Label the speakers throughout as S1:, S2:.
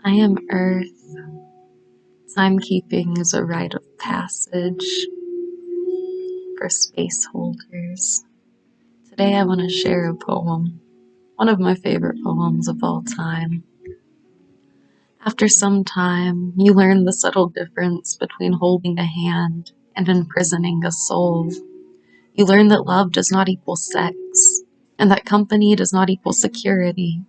S1: I am Earth. Timekeeping is a rite of passage for space holders. Today I want to share a poem, one of my favorite poems of all time. After some time, you learn the subtle difference between holding a hand and imprisoning a soul. You learn that love does not equal sex, and that company does not equal security.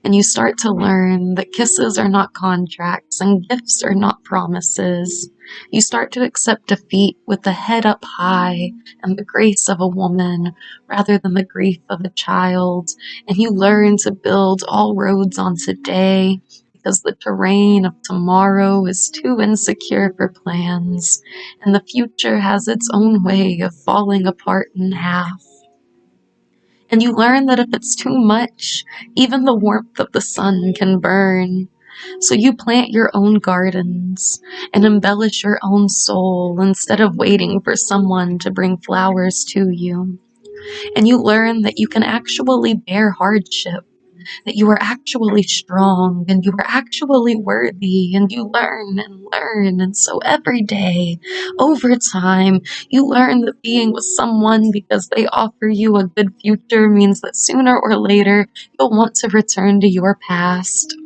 S1: And you start to learn that kisses are not contracts and gifts are not promises. You start to accept defeat with the head up high and the grace of a woman rather than the grief of a child. And you learn to build all roads on today because the terrain of tomorrow is too insecure for plans, and the future has its own way of falling apart in half. And you learn that if it's too much, even the warmth of the sun can burn. So you plant your own gardens and embellish your own soul instead of waiting for someone to bring flowers to you. And you learn that you can actually bear hardship, that you are actually strong and you are actually worthy, and you learn and learn. And so every day, over time, you learn that being with someone because they offer you a good future means that sooner or later you'll want to return to your past.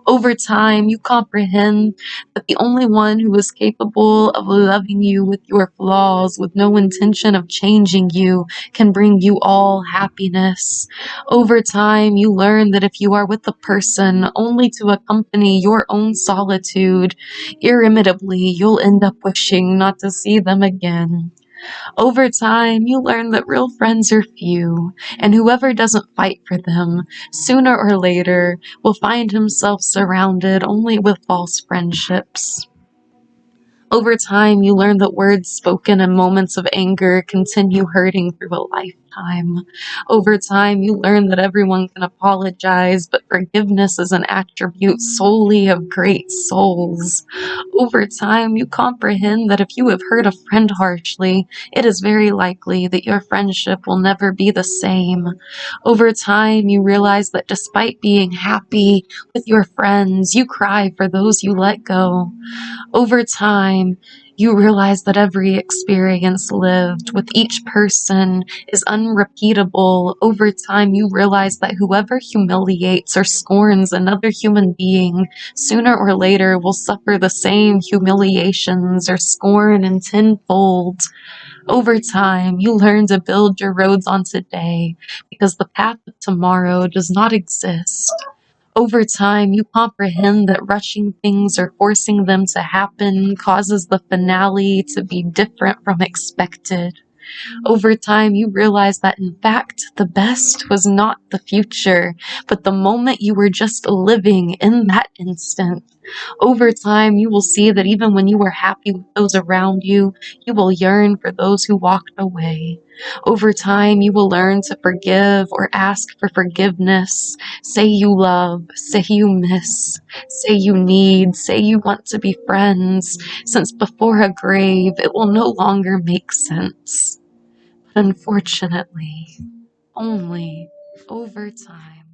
S1: Over time, you comprehend that the only one who is capable of loving you with your flaws, with no intention of changing you, can bring you all happiness. Over time, you learn that if you are with a person only to accompany your own solitude, irremediably you'll end up wishing not to see them again. Over time, you learn that real friends are few, and whoever doesn't fight for them, sooner or later, will find himself surrounded only with false friendships. Over time, you learn that words spoken in moments of anger continue hurting through a lifetime. Over time, you learn that everyone can apologize, but forgiveness is an attribute solely of great souls. Over time, you comprehend that if you have hurt a friend harshly, it is very likely that your friendship will never be the same. Over time, you realize that despite being happy with your friends, you cry for those you let go. Over time, you realize that every experience lived with each person is unrepeatable. Over time, you realize that whoever humiliates or scorns another human being, sooner or later will suffer the same humiliations or scorn in tenfold. Over time, you learn to build your roads on today because the path of tomorrow does not exist. Over time, you comprehend that rushing things or forcing them to happen causes the finale to be different from expected. Over time, you realize that in fact, the best was not the future, but the moment you were just living in that instant. Over time, you will see that even when you were happy with those around you, you will yearn for those who walked away. Over time, you will learn to forgive or ask for forgiveness. Say you love, say you miss, say you need, say you want to be friends, since before a grave, it will no longer make sense. But unfortunately, only over time.